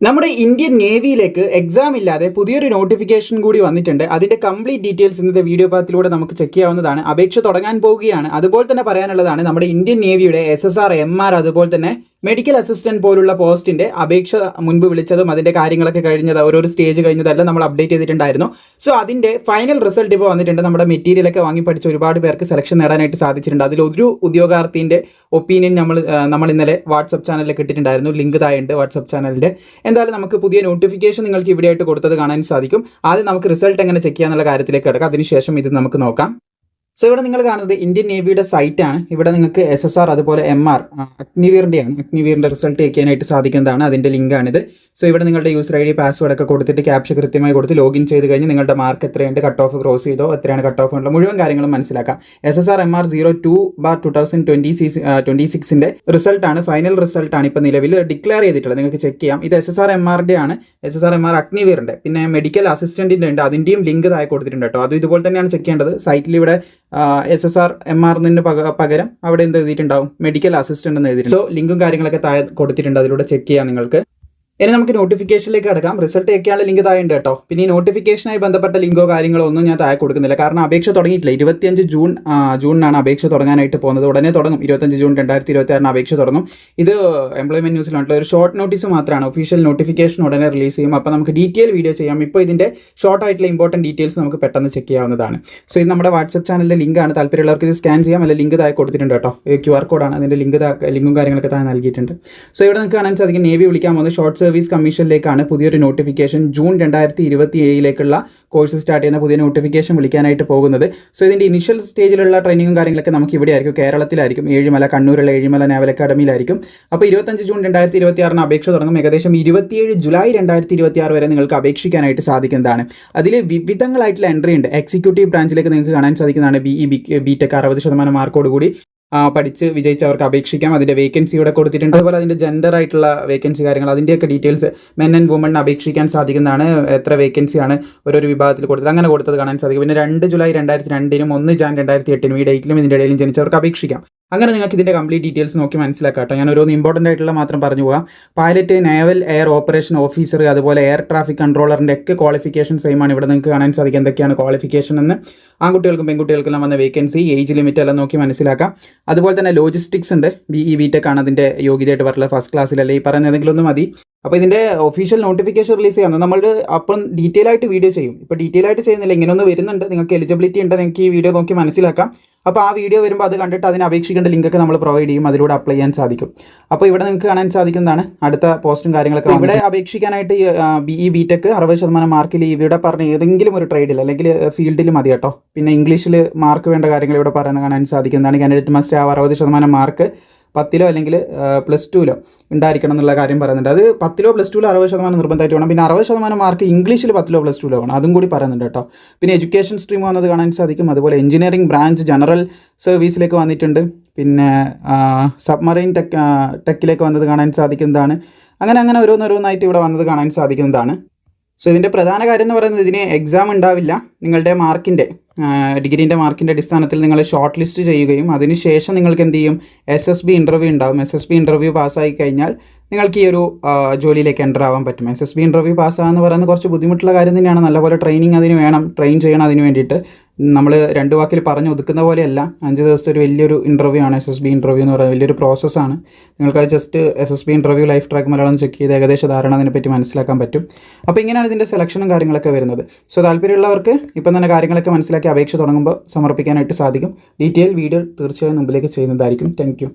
നമ്മുടെ Indian നേവിയിലേക്ക് exam ഇല്ലാതെ പുതിയൊരു നോട്ടിഫിക്കേഷൻ കൂടി വന്നിട്ടുണ്ട്. അതിന്റെ കംപ്ലീറ്റ് ഡീറ്റെയിൽസ് ഇന്നത്തെ വീഡിയോ പാത്തിലൂടെ നമുക്ക് ചെക്ക് ചെയ്യാവുന്നതാണ്. അപേക്ഷ തുടങ്ങാൻ പോവുകയാണ്. അതുപോലെ തന്നെ പറയാനുള്ളതാണ് നമ്മുടെ ഇന്ത്യൻ നേവിയുടെ SSR, MR അതുപോലെ തന്നെ മെഡിക്കൽ അസിസ്റ്റന്റ് പോലുള്ള പോസ്റ്റിന്റെ അപേക്ഷ മുൻപ് വിളിച്ചതും അതിന്റെ കാര്യങ്ങളൊക്കെ കഴിഞ്ഞത് ഓരോ സ്റ്റേജ് കഴിഞ്ഞതെല്ലാം നമ്മൾ അപ്ഡേറ്റ് ചെയ്തിട്ടുണ്ടായിരുന്നു. സോ അതിന്റെ ഫൈനൽ റിസൾട്ട് ഇപ്പോൾ വന്നിട്ടുണ്ട്. നമ്മുടെ മെറ്റീരിയലൊക്കെ വാങ്ങി പഠിച്ച ഒരുപാട് പേർക്ക് സെലക്ഷൻ നേടാനായിട്ട് സാധിച്ചിട്ടുണ്ട്. അതിലൊരു ഉദ്യോഗാർത്ഥിന്റെ ഒപ്പീനിയൻ നമ്മൾ ഇന്നലെ വാട്സപ്പ് ചാനലിൽ കിട്ടിയിട്ടുണ്ടായിരുന്നു. ലിങ്ക് തായുണ്ട് വാട്സപ്പ് ചാനലിന്റെ. എന്തായാലും നമുക്ക് പുതിയ നോട്ടിഫിക്കേഷൻ നിങ്ങൾക്ക് ഇവിടെയായിട്ട് കൊടുത്തത് കാണാൻ സാധിക്കും. ആദ്യം നമുക്ക് റിസൾട്ട് എങ്ങനെ ചെക്ക് ചെയ്യാന്നുള്ള കാര്യത്തിലേക്ക് കിടക്കാം. അതിനുശേഷം ഇത് നമുക്ക് നോക്കാം. സോ ഇവിടെ നിങ്ങൾ കാണുന്നത് ഇന്ത്യൻ നേവിയുടെ സൈറ്റാണ്. ഇവിടെ നിങ്ങൾക്ക് SSR അതുപോലെ MR അഗ്നിവീറിൻ്റെയാണ്. അഗ്നിവീറിൻ്റെ റിസൾട്ട് ചെക്ക് ചെയ്യാനായിട്ട് സാധിക്കുന്നതാണ്. അതിൻ്റെ ലിങ്കാണിത്. സോ ഇവിടെ നിങ്ങളുടെ യൂസർ ID പാസ്വേഡ് ഒക്കെ കൊടുത്തിട്ട് ക്യാപ്ച കൃത്യമായി കൊടുത്ത് ലോഗിൻ ചെയ്ത് കഴിഞ്ഞ് നിങ്ങളുടെ മാർക്ക് എത്രയുണ്ട്, കട്ട് ഓഫ് ക്രോസ് ചെയ്തോ, എത്രയാണ് കട്ട് ഓഫ് ഉള്ള മുഴുവൻ കാര്യങ്ങളും മനസ്സിലാക്കാം. SSR MR 02/2026 റിസൾട്ടാണ്, ഫൈനൽ റിസൾട്ടാണ് ഇപ്പോൾ നിലവിൽ ഡിക്ലെയർ ചെയ്തിട്ടുള്ളത്. നിങ്ങൾക്ക് ചെക്ക് ചെയ്യാം. ഇത് SSR MRൻ്റെ ആണ്. SSR MR അഗ്നിവീറിൻ്റെ. പിന്നെ മെഡിക്കൽ അസിസ്റ്റൻറ്റിൻ്റെ ഉണ്ട്. അതിൻ്റെയും ലിങ്ക് താഴെ കൊടുത്തിട്ടുണ്ട് കേട്ടോ. അത് ഇതുപോലെ തന്നെയാണ് ചെക്ക് ചെയ്യേണ്ടത്. സൈറ്റിൽ ഇവിടെ SSR MR പകരം അവിടെ എന്ത് എഴുതിയിട്ടുണ്ടാവും, മെഡിക്കൽ അസിസ്റ്റന്റ് എന്ന് എഴുതിയിട്ടുണ്ട്. സോ ലിങ്കും കാര്യങ്ങളൊക്കെ താഴെ കൊടുത്തിട്ടുണ്ട്. അതിലൂടെ ചെക്ക് ചെയ്യാം നിങ്ങൾക്ക്. ഇനി നമുക്ക് നോട്ടിഫിക്കേഷനിലേക്ക് കിടക്കാം. റിസൾട്ട് ചെക്കാനുള്ള ലിങ്ക് താഴെ ഉണ്ട് കേട്ടോ. പിന്നെ ഈ നോട്ടിഫിക്കേഷനായി ബന്ധപ്പെട്ട ലിങ്കോ കാര്യങ്ങളോ ഒന്നും ഞാൻ താഴെ കൊടുക്കുന്നില്ല. കാരണം അപേക്ഷ തുടങ്ങിയിട്ടില്ല. 25 ജൂണിനാണ് അപേക്ഷ തുടങ്ങാനായിട്ട് പോകുന്നത്. ഉടനെ തുടങ്ങും. 25 ജൂൺ 2026 അപേക്ഷ തുടങ്ങും. ഇത് എംപ്ലോയ്മെന്റ് ന്യൂസിലുള്ള ഒരു ഷോർട്ട് നോട്ടീസ് മാത്രമാണ്. ഒഫീഷ്യൽ നോട്ടിഫിക്കേഷൻ ഉടനെ റിലീസ് ചെയ്യും. അപ്പോൾ നമുക്ക് ഡീറ്റെയിൽ വീഡിയോ ചെയ്യാം. ഇപ്പോൾ ഇതിൻ്റെ ഷോർട്ട് ആയിട്ടുള്ള ഇമ്പോർട്ടൻറ്റ് ഡീറ്റെയിൽസ് നമുക്ക് പെട്ടെന്ന് ചെക്ക് ചെയ്യാവുന്നതാണ്. സോ ഇത് നമ്മുടെ വാട്സപ്പ് ചാനലിലെ ലിങ്കാണ്. താല്പര്യമുള്ളവർക്ക് ഇത് സ്കാൻ ചെയ്യാം. അല്ലെങ്കിൽ ലിങ്ക് താഴെ കൊടുത്തിട്ടുണ്ട് കേട്ടോ. QR കോഡാണ്. അതിൻ്റെ ലിങ്കും കാര്യങ്ങളൊക്കെ താഴെ നൽകിയിട്ടുണ്ട്. സോ ഇവിടെ നിങ്ങൾക്ക് കാണാൻ സാധിക്കും നേവി വിളിക്കാൻ പോകുന്നത് ഷോർട്ട് സർവീസ് കമ്മീഷനിലേക്കാണ് പുതിയൊരു നോട്ടിഫിക്കേഷൻ. ജൂൺ 2027 കോഴ്സ് സ്റ്റാർട്ട് ചെയ്യുന്ന പുതിയ നോട്ടിഫിക്കേഷൻ വിളിക്കാനായിട്ട് പോകുന്നത്. സോ ഇതിൻ്റെ ഇനിഷ്യൽ സ്റ്റേജിലുള്ള ട്രെയിനിങ്ങും കാര്യങ്ങളൊക്കെ നമുക്ക് ഇവിടെ ആയിരിക്കും, കേരളത്തിലായിരിക്കും. ഏഴിമല, കണ്ണൂരുള്ള ഏഴിമല നാവൽ അക്കാഡമിയിലായിരിക്കും. അപ്പോൾ 25 ജൂൺ 2026 അപേക്ഷ തുടങ്ങും. ഏകദേശം 27 ജൂലൈ 2026 വരെ നിങ്ങൾക്ക് അപേക്ഷിക്കാനായിട്ട് സാധിക്കുന്നതാണ്. അതിൽ വിവിധങ്ങളായിട്ടുള്ള എൻട്രി ഉണ്ട്. എക്സിക്യൂട്ടീവ് ബ്രാഞ്ചിലേക്ക് നിങ്ങൾക്ക് കാണാൻ സാധിക്കുന്നതാണ്. BE/BTech 60% മാർക്കോട് കൂടി പഠിച്ച് വിജയിച്ചവർക്ക് അപേക്ഷിക്കാം. അതിൻ്റെ വേക്കൻസി ഇവിടെ കൊടുത്തിട്ടുണ്ട്. അതുപോലെ അതിൻ്റെ ജെൻഡർ ആയിട്ടുള്ള വേക്കൻസി കാര്യങ്ങൾ, അതിൻ്റെയൊക്കെ ഡീറ്റെയിൽസ് മെൻ ആൻഡ് വുമൺ അപേക്ഷിക്കാൻ സാധിക്കുന്നതാണ്. എത്ര വേക്കൻസിയാണ് ഓരോ വിഭാഗത്തിൽ കൊടുത്തത്, അങ്ങനെ കൊടുത്തത് കാണാൻ സാധിക്കും. പിന്നെ 2 ജൂലൈ 2002 1 ജാൻ 2008 ഈ ഡേറ്റിലും ഇതിൻ്റെ ഇടയിലും ജനിച്ചവർക്ക് അപേക്ഷിക്കാം. അങ്ങനെ നിങ്ങൾക്ക് ഇതിൻ്റെ കംപ്ലീറ്റ് ഡീറ്റെയിൽസ് നോക്കി മനസ്സിലാക്കാം കേട്ടോ. ഞാൻ ഓരോന്ന് ഇമ്പോർട്ടൻ്റ് ആയിട്ടുള്ള മാത്രം പറഞ്ഞു പോകാം. Pilot, naval air operation officer അതുപോലെ എയർ ട്രാഫിക് കൺട്രോളറിൻ്റെ ഒക്കെ ക്വാളിഫിക്കേഷൻ സെയിം ആണ്. ഇവിടെ നിങ്ങൾക്ക് കാണാൻ സാധിക്കും എന്തൊക്കെയാണ് ക്വാളിഫിക്കേഷൻ എന്ന്. ആൺകുട്ടികൾക്കും പെൺകുട്ടികൾക്കെല്ലാം വന്ന വേക്കൻസി, ഏജ് ലിമിറ്റ് എല്ലാം നോക്കി മനസ്സിലാക്കാം. അതുപോലെ തന്നെ ലോജിസ്റ്റിക്സ് ഉണ്ട്. BE/BTech ആണ് അതിൻ്റെ യോഗ്യതയായിട്ട് പറഞ്ഞത്. ഫസ്റ്റ് ക്ലാസ്സിലല്ലേ ഈ പറയുന്ന ഏതെങ്കിലും ഒന്ന് മതി. അപ്പോൾ ഇതിൻ്റെ ഒഫീഷ്യൽ നോട്ടിഫിക്കേഷൻ റിലീസ് ചെയ്യാം. നമ്മൾ അപ്പം ഡീറ്റെയിൽ ആയിട്ട് വീഡിയോ ചെയ്യും. ഇപ്പോൾ ഡീറ്റെയിൽ ആയിട്ട് ചെയ്യുന്നില്ല, ഇങ്ങനെ ഒന്ന് വരുന്നുണ്ട്. നിങ്ങൾക്ക് എലിജിബിലിറ്റി ഉണ്ട്, നിങ്ങൾക്ക് ഈ വീഡിയോ നോക്കി മനസ്സിലാക്കാം. അപ്പോൾ ആ വീഡിയോ വരുമ്പോൾ അത് കണ്ടിട്ട് അതിന് അപേക്ഷിക്കേണ്ട ലിങ്കൊക്കെ നമ്മൾ പ്രൊവൈഡ് ചെയ്യും. അതിലൂടെ അപ്ലൈ ചെയ്യാൻ സാധിക്കും. അപ്പോൾ ഇവിടെ നിങ്ങൾക്ക് കാണാൻ സാധിക്കുന്നതാണ് അടുത്ത പോസ്റ്റും കാര്യങ്ങളൊക്കെ. ഇവിടെ അപേക്ഷിക്കാനായിട്ട് BE/BTech 60% മാർക്കിൽ ഇവിടെ പറഞ്ഞ ഏതെങ്കിലും ഒരു ട്രേഡിൽ അല്ലെങ്കിൽ ഫീൽഡിൽ മതി കേട്ടോ. പിന്നെ ഇംഗ്ലീഷിൽ മാർക്ക് വേണ്ട കാര്യങ്ങൾ ഇവിടെ പറയുന്നത് കാണാൻ സാധിക്കുന്നതാണ്. കാൻഡിഡേറ്റ് മസ്റ്റ് ഹാവ് 60% മാർക്ക് 10ലോ അല്ലെങ്കിൽ +2ലോ ഉണ്ടായിരിക്കണം എന്നുള്ള കാര്യം പറയുന്നുണ്ട്. അത് 10ലോ +2ലോ 60% നിർബന്ധമായിട്ട് വേണം. പിന്നെ 60% മാർക്ക് ഇംഗ്ലീഷിൽ 10ലോ +2ലോ വേണം. അതും കൂടി പറയുന്നുണ്ട് കേട്ടോ. പിന്നെ എഡ്യൂക്കേഷൻ സ്ട്രീം വന്നത് കാണാൻ സാധിക്കും. അതുപോലെ എഞ്ചിനീയറിംഗ് ബ്രാഞ്ച് ജനറൽ സർവീസിലേക്ക് വന്നിട്ടുണ്ട്. പിന്നെ സബ്മറൈൻ ടെക്കിലേക്ക് വന്നത് കാണാൻ സാധിക്കുന്നതാണ്. അങ്ങനെ ഓരോന്നായിട്ട് ഇവിടെ വന്നത് കാണാൻ സാധിക്കുന്നതാണ്. സോ ഇതിൻ്റെ പ്രധാന കാര്യം എന്ന് പറയുന്നത് ഇതിന് എക്സാം ഉണ്ടാവില്ല. നിങ്ങളുടെ മാർക്കിൻ്റെ ഡിഗ്രീൻ്റെ മാർക്കിൻ്റെ അടിസ്ഥാനത്തിൽ നിങ്ങൾ ഷോർട്ട് ലിസ്റ്റ് ചെയ്യുകയും അതിനുശേഷം നിങ്ങൾക്ക് എന്ത് ചെയ്യും, SSB ഇൻ്റർവ്യൂ ഉണ്ടാകും. SSB ഇൻ്റർവ്യൂ പാസ്സായി കഴിഞ്ഞാൽ നിങ്ങൾക്ക് ഈ ഒരു ജോലിയിലേക്ക് എൻ്റർ ആവാൻ പറ്റും. SSB ഇൻ്റർവ്യൂ പാസ്സാകാന്ന് പറയുന്നത് കുറച്ച് ബുദ്ധിമുട്ടുള്ള കാര്യം തന്നെയാണ്. നല്ലപോലെ ട്രെയിനിങ് അതിന് വേണം, ട്രെയിൻ ചെയ്യണം. അതിന് വേണ്ടിയിട്ട് നമ്മൾ 2 വാക്കിൽ പറഞ്ഞു ഒതുക്കുന്ന പോലെയല്ല. 5 ദിവസത്തെ ഒരു വലിയൊരു ഇൻ്റർവ്യൂ ആണ് SSB ഇൻ്റർവ്യൂ എന്ന് പറയുന്നത്. വലിയൊരു പ്രോസസ്സാണ്. നിങ്ങൾക്കത് just SSB interview life track Malayalam check ചെയ്ത് ഏകദേശ ധാരണ അതിനെപ്പറ്റി മനസ്സിലാക്കാൻ പറ്റും. അപ്പോൾ ഇങ്ങനെയാണ് ഇതിൻ്റെ സെലക്ഷനും കാര്യങ്ങളൊക്കെ വരുന്നത്. സോ താല്പര്യമുള്ളവർക്ക് ഇപ്പം തന്നെ കാര്യങ്ങളൊക്കെ മനസ്സിലാക്കി അപേക്ഷ തുടങ്ങുമ്പോൾ സമർപ്പിക്കാനായിട്ട് സാധിക്കും. ഡീറ്റെയിൽ വീഡിയോ തീർച്ചയായും മുമ്പിലേക്ക് ചെയ്യുന്നതായിരിക്കും. Thank you.